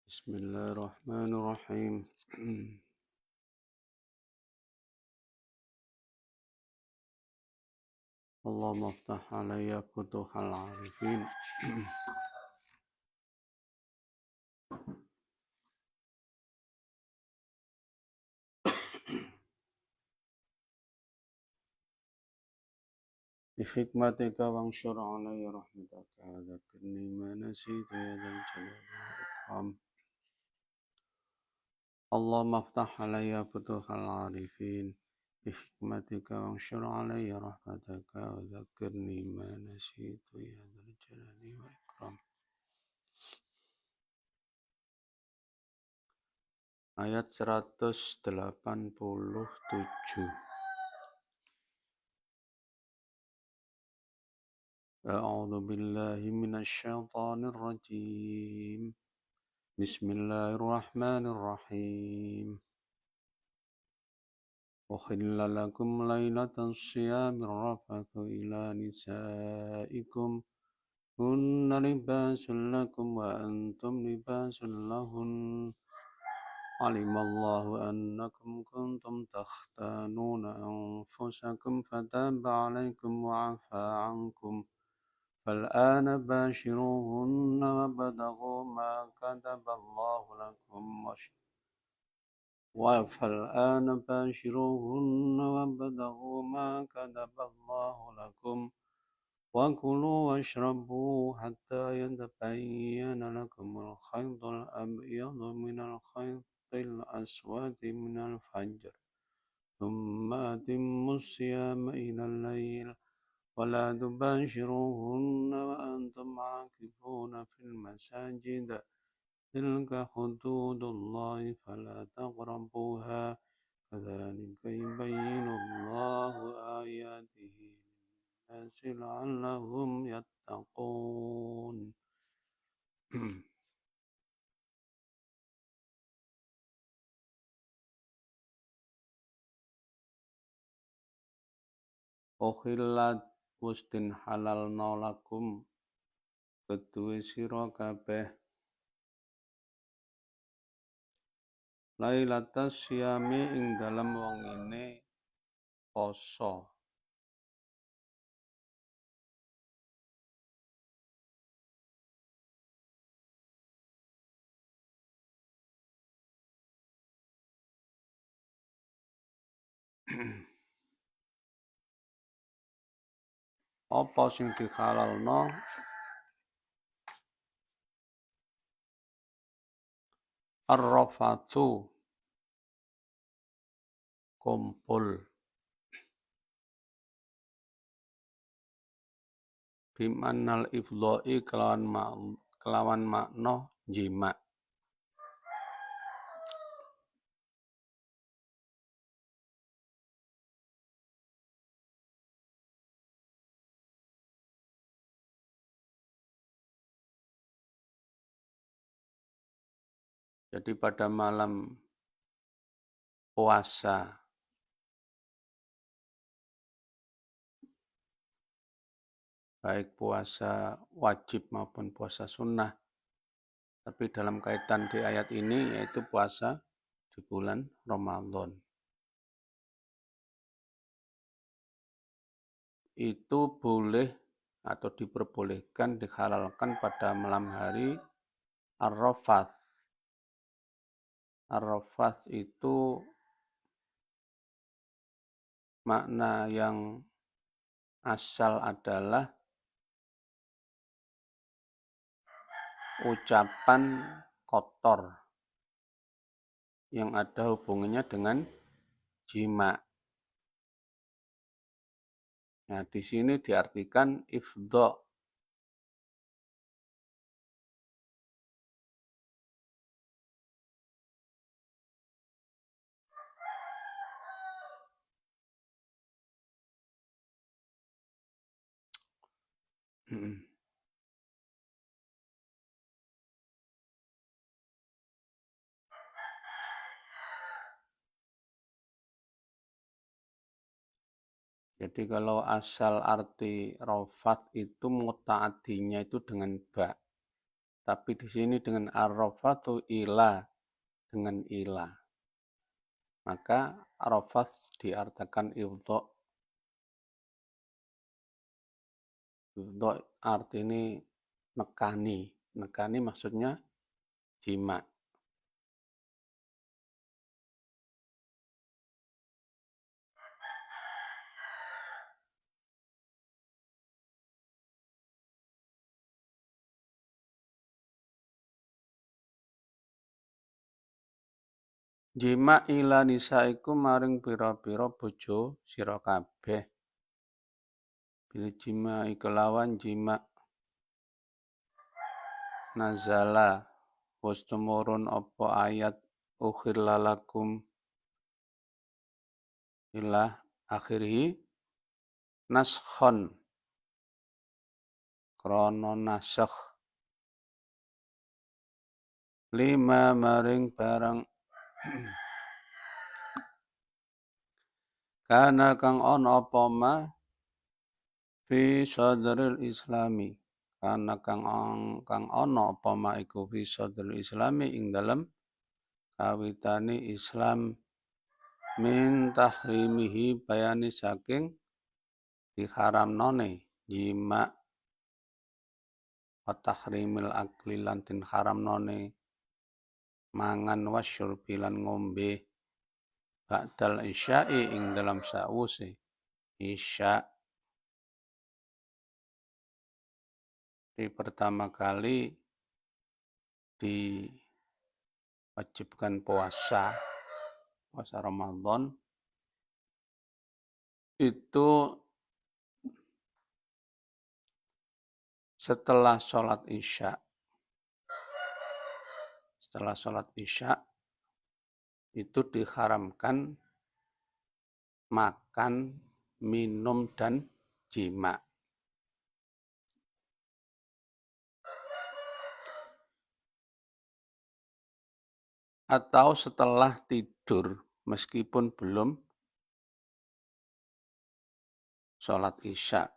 Bismillahirrahmanirrahim. Allahumma aftah alayya futuhal arifin. Bihikmatika wangsyur alayya rahmataka wa dzakirni ma nasitu ya dzal jalali wal ikram. Allahumma aftah alayya futuhal arifin. Bihikmatika wangsyur alayya rahmataka wa dzakirni ma nasitu ya dzal jalali wal ikram. Ayat 187. A'udzu billahi minasy syaithanir rajim. Bismillahirrahmanirrahim. Uhilla lakum lailatan siyamir rafathu ila nisaikum hunna libasun lakum wa antum libasun lahun. Alimallahu annakum kuntum takhtanuna anfusakum fataba alaikum wa afa ankum. فالآن باشروهن وابتغوا ما كتب الله لكم فالآن باشروهن وابتغوا ما كتب الله لكم وكلوا واشربوا حتى يتبين لكم الخيط الأبيض من الخيط الأسود من الفجر ثم أتموا الصيام إلى الليل ولا تباشروهن وأنتم عاكفون في المساجد تلك حدود الله فلا تقربوها كذلك يبين الله آياته للناس لعلهم يتقون. Ukhillat wustin halal nolakum kedue sira kabeh lailatas syami ing dalem wengine poso. Apa sing dihalalno ar-rafathu kumpul bimanal ifdai kelawan makna jima. Jadi pada malam puasa baik puasa wajib maupun puasa sunnah, tapi dalam kaitan di ayat ini yaitu puasa di bulan Ramadan. Itu boleh atau diperbolehkan dihalalkan pada malam hari Ar-Rafath. Ar-Rafath itu makna yang asal adalah ucapan kotor yang ada hubungannya dengan jima. Nah, di sini diartikan ifdha. Jadi kalau asal arti rafath itu muta'adinya itu dengan ba. Tapi di sini dengan arrafatu ila, dengan ila. Maka arafat diartikan ibdo. Ibdo artinya nekani. Nekani maksudnya jima. Jima ila nisaiku maring pira-pira bojo sira kabeh. Bil jima ikelawan jima nazala wis tumurun apa ayat ukhillalakum ila akhirih naskhon krana nasakh lima maring barang kana kang ana apa ma fi sadril islami kana kang ana apa ma iku fi sadril islami ing dalem kawitane Islam min tahrimihi bayani saking diharamnone jima wa tahrimil akli lan tin haramnone mangan wasyurbi lan ngombe ba'dal isya'i ing dalam sa'wuse isya. Di pertama kali diwajibkan puasa Ramadan itu setelah sholat isya. Setelah sholat isya itu diharamkan makan, minum, dan jima. Atau setelah tidur meskipun belum sholat isya.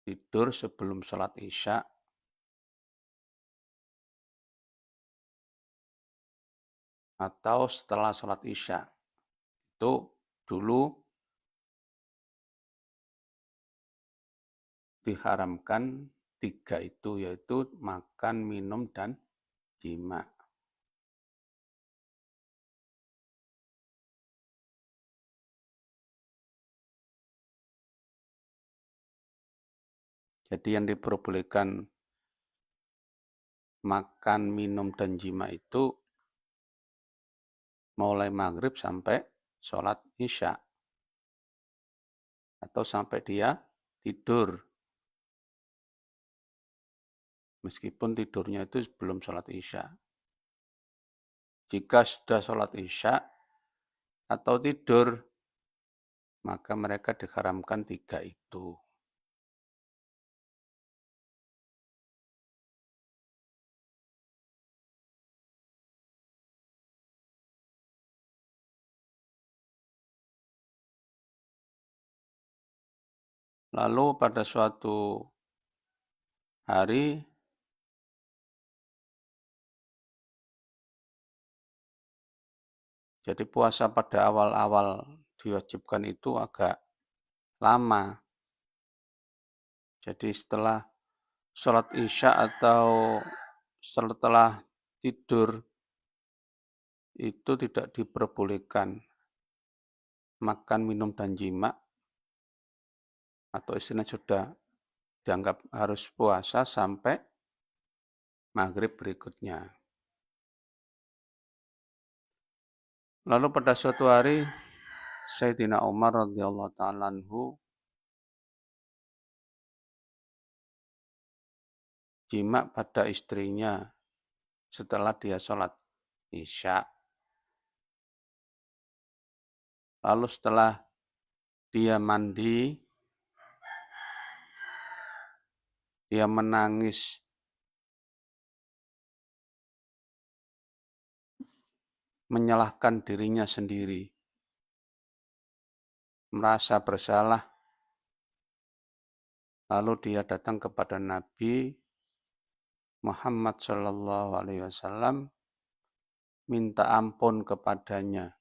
Tidur sebelum sholat isya atau setelah sholat isya. Itu dulu diharamkan 3 itu, yaitu makan, minum, dan jima. Jadi yang diperbolehkan makan, minum, dan jima itu mulai maghrib sampai sholat isya. Atau sampai dia tidur. Meskipun tidurnya itu sebelum sholat isya. Jika sudah sholat isya atau tidur, maka mereka diharamkan 3 itu. Lalu pada suatu hari jadi puasa pada awal-awal diwajibkan itu agak lama. Jadi setelah sholat isya atau setelah tidur itu tidak diperbolehkan makan, minum, dan jima, atau istilahnya sudah dianggap harus puasa sampai maghrib berikutnya. Lalu pada suatu hari Sayyidina Umar radhiyallahu ta'ala anhu jima pada istrinya setelah dia sholat isya. Lalu setelah dia mandi, dia menangis menyalahkan dirinya sendiri, merasa bersalah Lalu dia datang kepada Nabi Muhammad Shallallahu Alaihi Wasallam, minta ampun kepadanya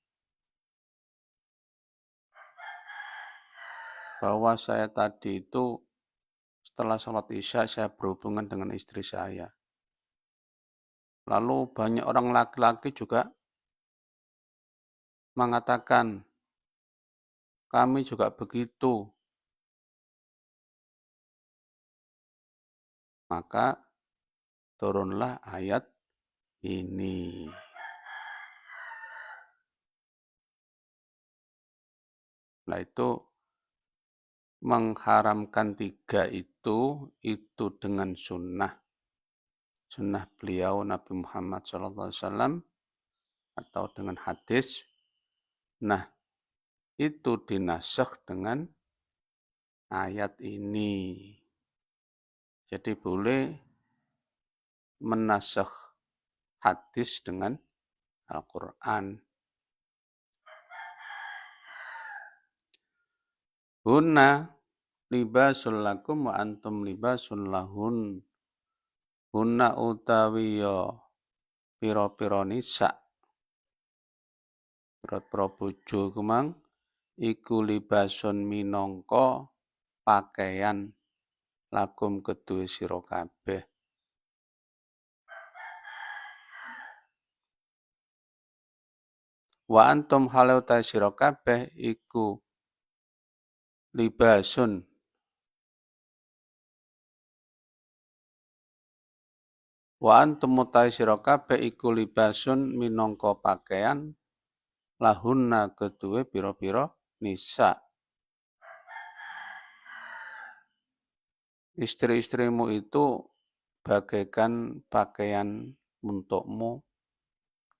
bahwa saya tadi itu setelah sholat isya saya berhubungan dengan istri saya. Lalu banyak orang laki-laki juga mengatakan, kami juga begitu. Maka turunlah ayat ini. Nah itu mengharamkan tiga itu dengan sunnah beliau Nabi Muhammad SAW atau dengan hadis. Nah itu dinasakh dengan ayat ini. Jadi boleh menasakh hadis dengan Al-Quran. Hunna libasul lakum wa antum libasul lahun. Hunna utawiya pira-pira nisa. Pira-pira bojo kumang iku libasun minangka pakaian lakum kedue sira kabeh. Wa antum halau ta sira kabeh iku libasun wa antum mutai sira kabeh iku libasun minangka pakaian lahunna kedue pira-pira nisa. Istri-istrimu itu bagaikan pakaian untukmu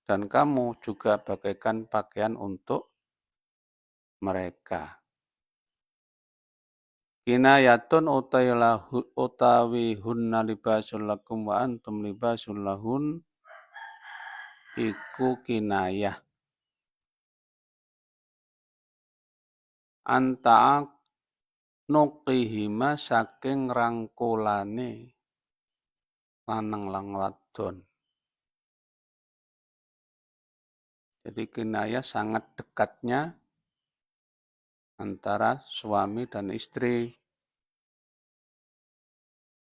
dan kamu juga bagaikan pakaian untuk mereka. Kinayatun utawi hunna libasul lakum wa antum libasul lahun iku kinayah. Anta'ak nuqihima saking rangkulane lanang lang wadon. Jadi kinayah sangat dekatnya antara suami dan istri.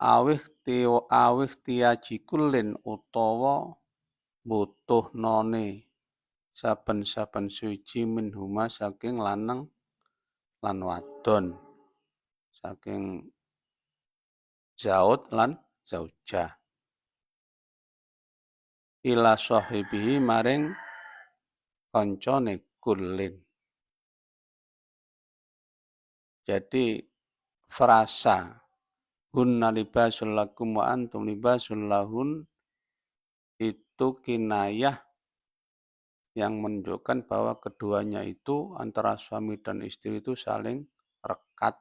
Awih tiajikulin utawa butuh none saben-saben suci minhuma saking lanang lan wadon. Saking zaud lan zaujah. Ila sahibihi maring koncone kulin. Jadi frasa hunna libasul lakum wa antum libasul lahun itu kinayah yang menunjukkan bahwa keduanya itu antara suami dan istri itu saling rekat,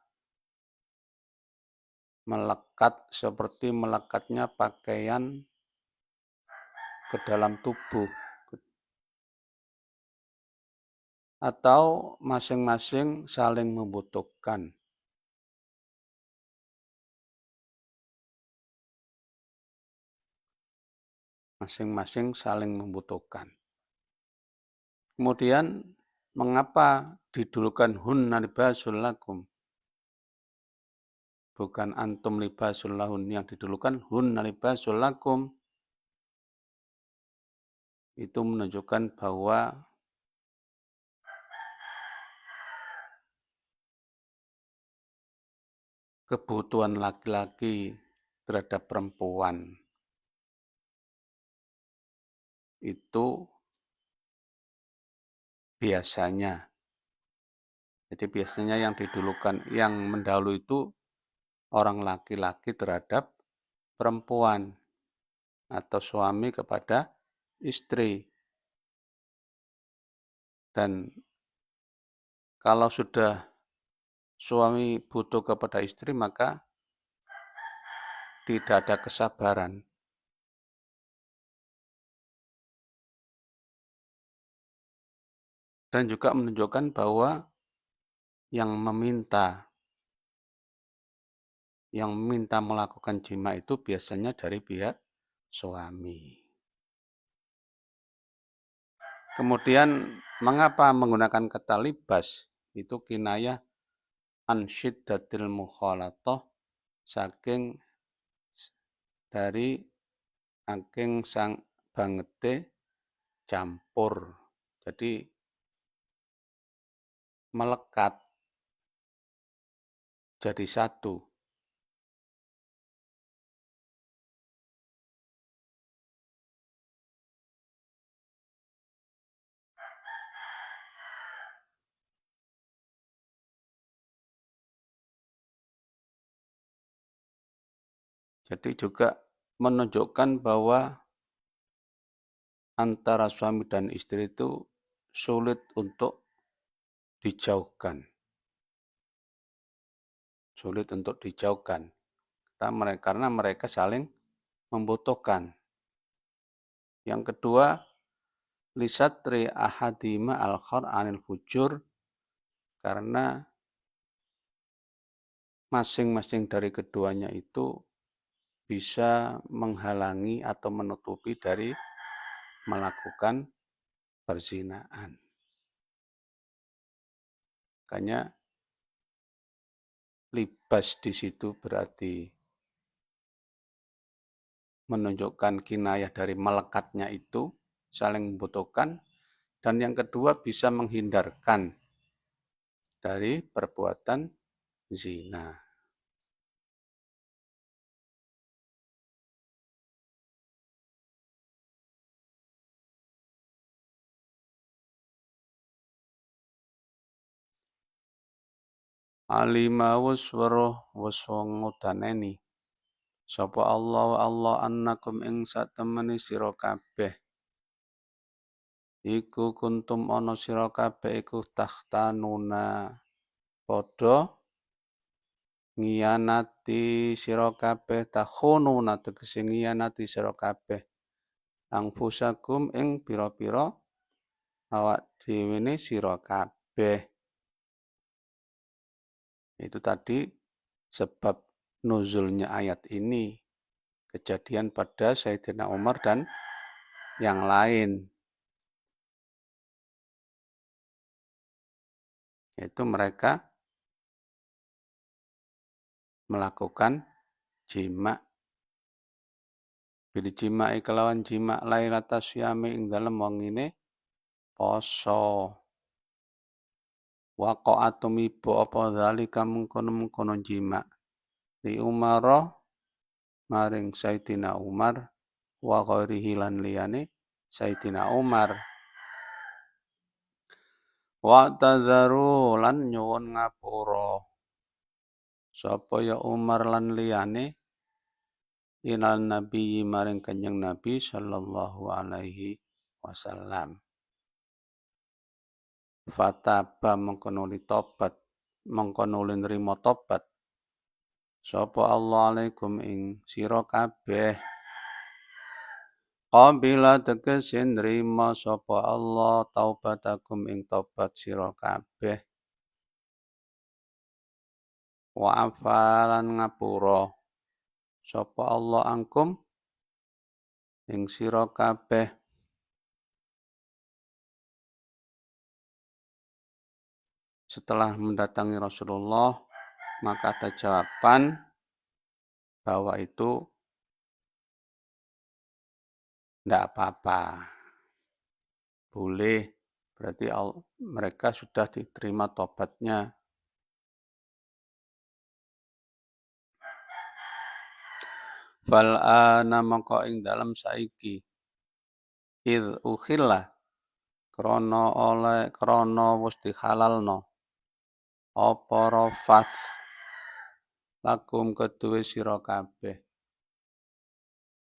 melekat seperti melekatnya pakaian ke dalam tubuh atau masing-masing saling membutuhkan. Masing-masing saling membutuhkan. Kemudian mengapa didulukan hunna libasul lakum? Bukan antum libasul lahun, yang didulukan hunna libasul lakum. Itu menunjukkan bahwa kebutuhan laki-laki terhadap perempuan itu biasanya. Jadi biasanya yang didulukan, yang mendahului itu orang laki-laki terhadap perempuan atau suami kepada istri. Dan kalau sudah suami butuh kepada istri, maka tidak ada kesabaran. Dan juga menunjukkan bahwa yang meminta yang minta melakukan jima itu biasanya dari pihak suami. Kemudian mengapa menggunakan kata libas? Itu kinayah an syiddatil mukhalatah, saking dari saking sang bangete campur. Jadi melekat jadi satu. Jadi juga menunjukkan bahwa antara suami dan istri itu sulit untuk dijauhkan. Sulit untuk dijauhkan. Karena mereka saling membutuhkan. Yang kedua, lisatri ahadima al-khar anil fujur, karena masing-masing dari keduanya itu bisa menghalangi atau menutupi dari melakukan perzinaan. Makanya libas di situ berarti menunjukkan kinayah dari melekatnya itu, saling membutuhkan, dan yang kedua bisa menghindarkan dari perbuatan zina. Alimawus weruh wus ngudaneni sapa Allah annakum ing satemeni sira kabeh iku kuntum ana sira kabeh iku tahtanuna padha ngiyanati sira kabeh, takhununa tegese ngiyanati sira kabeh angfusakum ing pira-pira awak dhewe ne sira kabeh. Itu tadi sebab nuzulnya ayat ini, kejadian pada Sayyidina Umar dan yang lain, yaitu mereka melakukan jima. Bil jima'i kelawan jima lailata syami ing dalem wengine poso. Waqa'atu mibo apa zalika mengkono-mengkono jima. Li Umarah maring Sayyidina Umar wa ghairihi lan liyane Sayyidina Umar. Wa tazaru lan nyuwun ngapura sapa ya Umar lan liyane ilal nabi maring Kanjeng Nabi sallallahu alaihi wasallam. Fataba mengkonuli tobat, mengkonuli nrimo tobat sapa Allah alaikum ing sira kabeh. Qabila tegese nrimo sapa Allah taubatakum ing tobat sira kabeh. Wa afalan ngapura sapa Allah angkum ing sira kabeh. Setelah mendatangi Rasulullah, maka ada jawaban bahwa itu tidak apa-apa. Boleh, berarti mereka sudah diterima tobatnya. Fal'ana maka ing dalam saiki id ukhilla krana wis dihalalno apa rafath lakum kedue sira kabeh.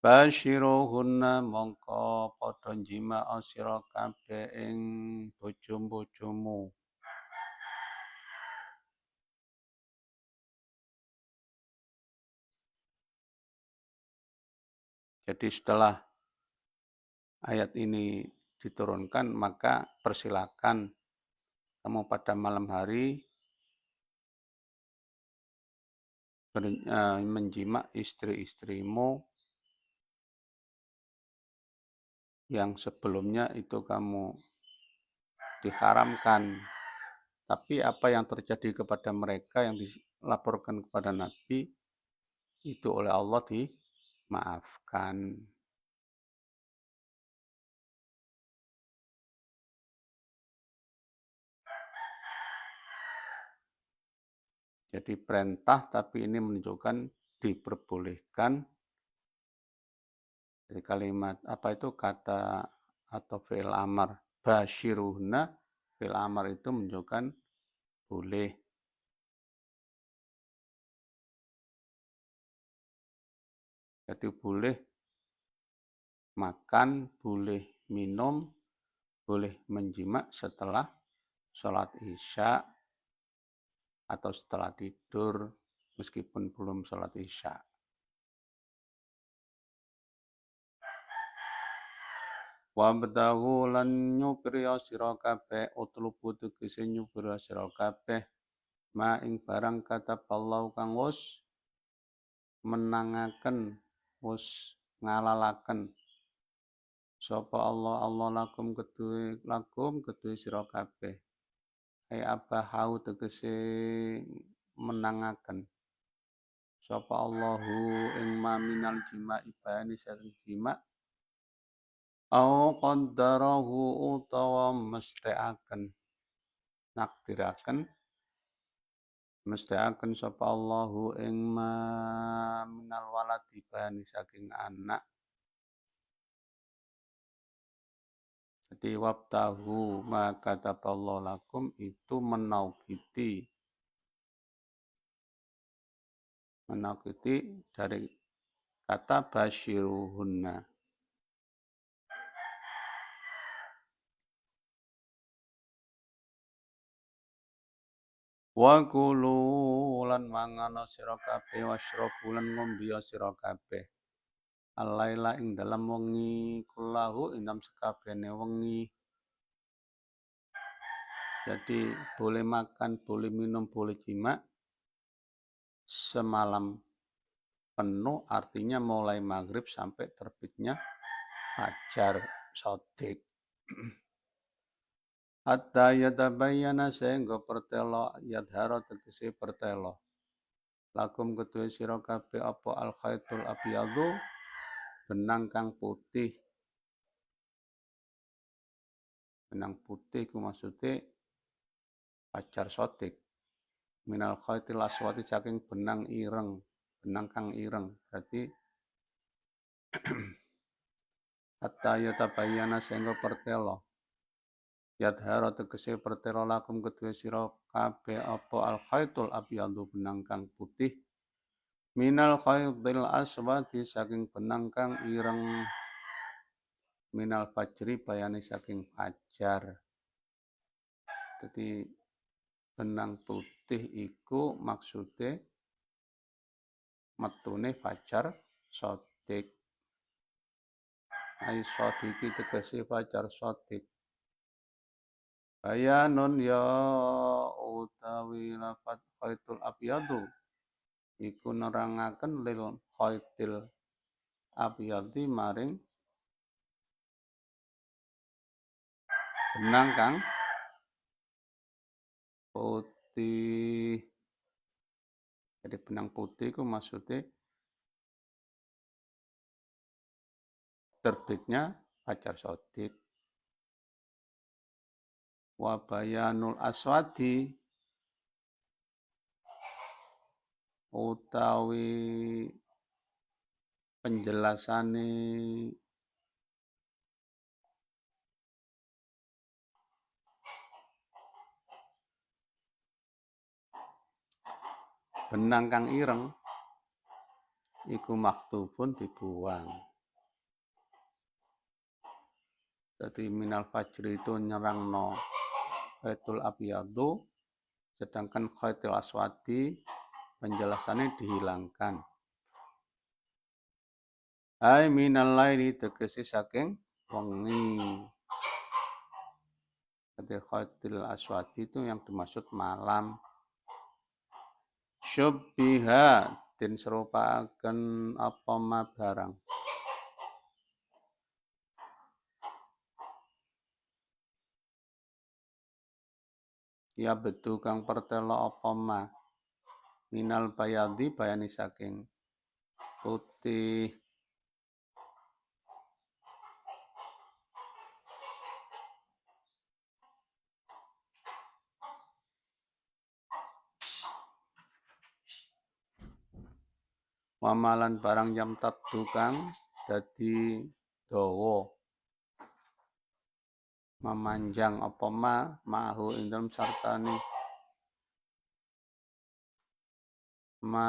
Basyiruhunna mongko padha jimaa sira kabeh ing bojo-bojomu. Jadi setelah ayat ini diturunkan, maka persilakan kamu pada malam hari menjima istri-istrimu yang sebelumnya itu kamu diharamkan. Tapi apa yang terjadi kepada mereka yang dilaporkan kepada Nabi, itu oleh Allah dimaafkan. Jadi perintah, tapi ini menunjukkan diperbolehkan. Jadi kalimat apa itu kata atau fi'il amar basyiruhna, fi'il amar itu menunjukkan boleh. Jadi boleh makan, boleh minum, boleh menjima setelah sholat isya atau setelah tidur meskipun belum sholat isya. Wabtahu lan nyupriya sira kabeh utlubu tegese nyupriya sira kabeh ma ing barang kataballahu kang wis menangaken wis ngalalaken sapa Allah lakum kedue sira kabeh ai abahau tegese menangaken sapa Allahu ing ma minal jima ibani saking jima au qaddarahu utawa mestekaken nakdiraken mestekaken sapa Allahu ing ma minal walad ibani saking anak. Jadi wabtahu ma kataballahu lakum itu menaukiti dari kata basyiruhunna. Wa kulu lan mangana sira kabeh wasyrabu lan ngombe sira kabeh. Alaila ing dalam wengi kullahu ing dalam sekabehane wengi. Jadi boleh makan, boleh minum, boleh jima semalam penuh, artinya mulai maghrib sampai terbitnya fajar shadiq. Hatta yatabayyana sehingga pertelo yadhara tegese pertelo. Lakum kedue sira kabeh apa al khaitul abyadu benang kang putih. Benang putih ku maksude fajar shadiq. Minal khaitil aswati saking benang ireng, benang kang ireng. Berarti hatta yatabayyana sehingga pertelo. Yadhara tegese pertelo lakum kedue sira kabeh apa al khaitul abyadu benang kang putih minal khaitil aswadi saking benang kang ireng minal fajri bayane saking fajar. Jadi benang putih iku maksude metune fajar shadiq. Ai shadiqi tegese fajar shadiq. Bayanun ya utawi lafat khaitul abyadu iku nerangaken lil khaitil abyadi maring benang kang putih. Jadi benang putih itu maksudnya terbitnya fajar shadiq. Wa bayanul aswadi utawi penjelasane benang kang ireng iku maktubun dibuang. Jadi minal fajri itu nyerangno khaitul abyadu, sedangkan khaitul aswadi penjelasannya dihilangkan. Hai minal laili tegese saking wengi. Jadi khaitul aswadi itu yang dimaksud malam. Syubbiha den serupaaken apa ma barang. Ya bedu kang pertelo apa ma minal bayadi bayani saking putih. Wamalan barang jam taddu kang dadi dawa memanjang apa ma mahu ing dalem sartane ma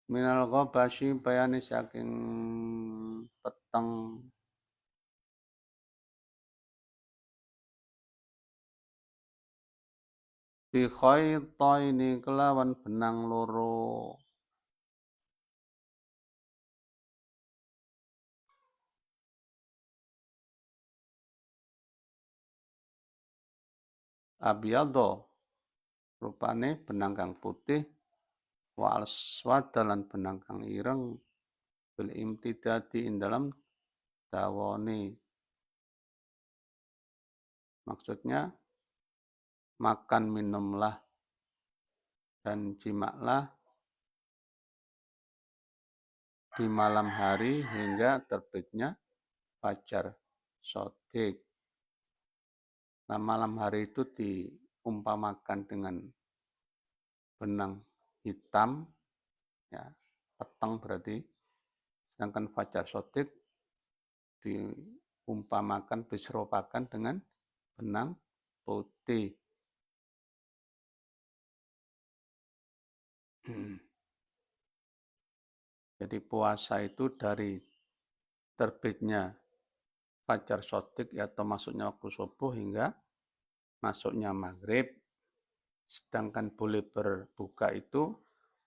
minal ghabasyi bayani saking peteng bi khaitaini kelawan benang loro. Abiyadha rupane benang kang putih wa aswad lan benang kang ireng bil imtidadi ing dalam dawane. Maksudnya makan minumlah dan jimaklah di malam hari hingga terbitnya fajar shodiq. Nah, malam hari itu diumpamakan dengan benang hitam, ya, peteng berarti. Sedangkan fajar shodiq diumpamakan, diserupakan dengan benang putih. Jadi puasa itu dari terbitnya fajar shodiq atau masuknya waktu subuh hingga masuknya maghrib. Sedangkan boleh berbuka itu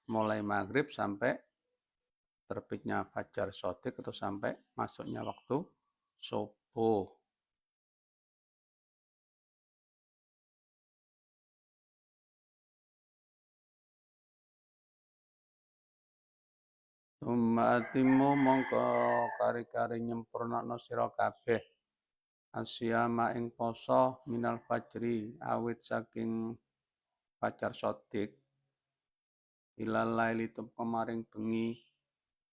mulai maghrib sampai terbitnya fajar shodiq atau sampai masuknya waktu subuh. Summa atimu mongko kari-kari nyempurnakno sira kabeh asyama ing poso minal fajri awit saking fajar shodiq ilal laili kemaring bengi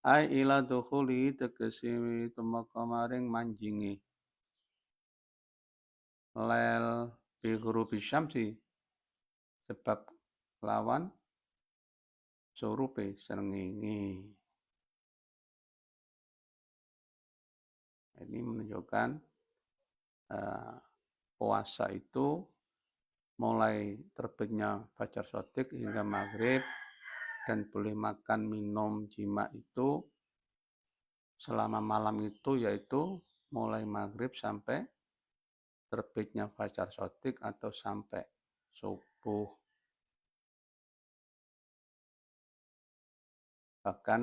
ai ila dukhuli tegesi tumeka maring manjingi lel bi ghurubi syamsi sebab lawan surupe srengenge. Ini menunjukkan puasa itu mulai terbitnya fajar shodiq hingga maghrib dan boleh makan, minum, jima itu selama malam itu yaitu mulai maghrib sampai terbitnya fajar shodiq atau sampai subuh. Bahkan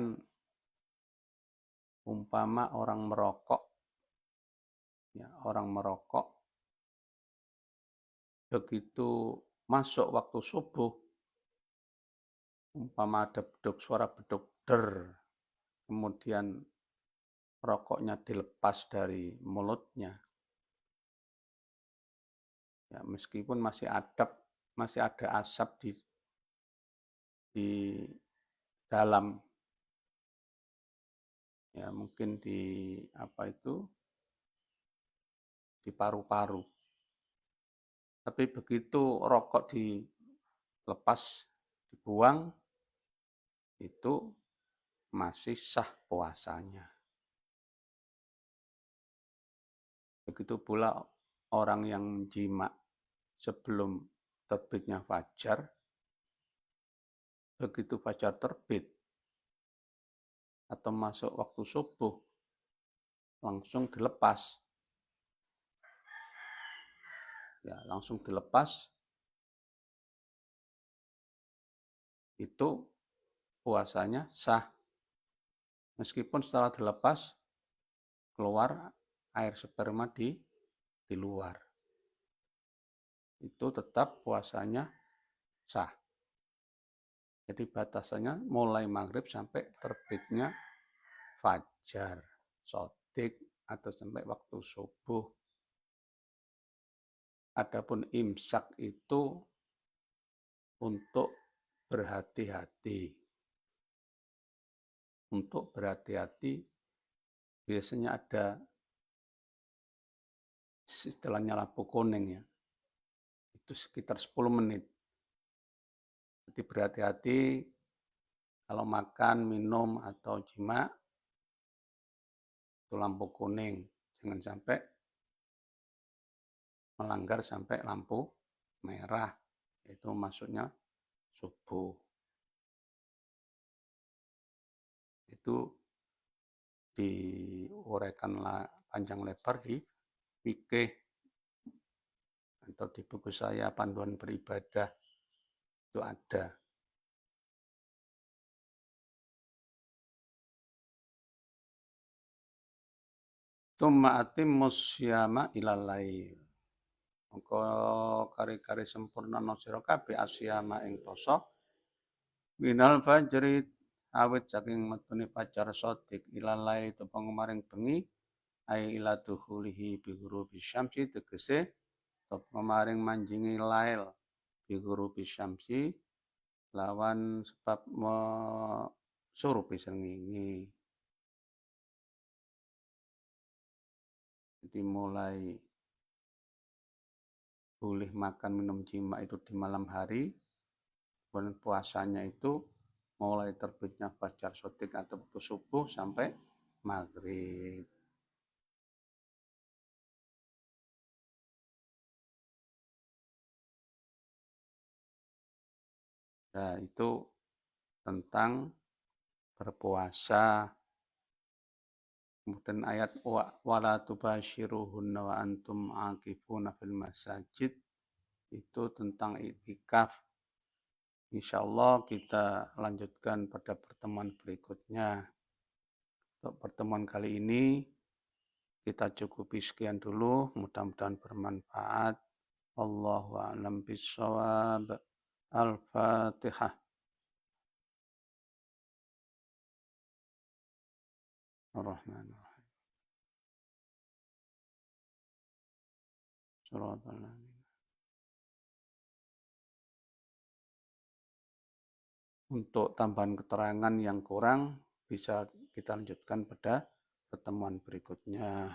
umpama orang merokok, ya, orang merokok begitu masuk waktu subuh, umpama ada suara beduk der, kemudian rokoknya dilepas dari mulutnya, ya, meskipun masih ada asap di dalam, ya mungkin di di paru-paru. Tapi begitu rokok dilepas, dibuang, itu masih sah puasanya. Begitu pula orang yang jima sebelum terbitnya fajar, begitu fajar terbit atau masuk waktu subuh, langsung dilepas. Ya, langsung dilepas, itu puasanya sah. Meskipun setelah dilepas, keluar air sperma di luar. Itu tetap puasanya sah. Jadi batasannya mulai maghrib sampai terbitnya fajar, sodik, atau sampai waktu subuh. Adapun imsak itu untuk berhati-hati. Untuk berhati-hati biasanya ada istilahnya lampu kuning ya. Itu sekitar 10 menit. Jadi berhati-hati kalau makan, minum, atau jima, itu lampu kuning. Jangan sampai melanggar sampai lampu merah. Itu maksudnya subuh. Itu diuraikan panjang lebar di fikih atau di buku saya panduan beribadah itu ada. Tsumma atimmus syiyama ilal lail. Mongko kari-kari sempurna sira kabeh asyama ing poso minal fajri awit saking metune fajar sodik ilal lail itu pangemaring bengi ai ila duhulihi bi ghurubi syamsi tegese pangemaring manjingi lail bi ghurubi syamsi lawan sebab surupi srengenge. Jadi mulai boleh makan minum jima itu di malam hari, dan puasanya itu mulai terbitnya fajar sodik atau waktu subuh sampai maghrib. Nah, itu tentang berpuasa. Kemudian ayat wala tubashiruhunna wa antum aqifuna fil masajid itu tentang iktikaf. Insyaallah kita lanjutkan pada pertemuan berikutnya. Untuk pertemuan kali ini kita cukupi sekian dulu, mudah-mudahan bermanfaat. Allahu a'lam bishawab. Al-Fatihah. Ar-Rahman Ar-Rahim. Shiratal ladzina. Untuk tambahan keterangan yang kurang bisa kita lanjutkan pada pertemuan berikutnya.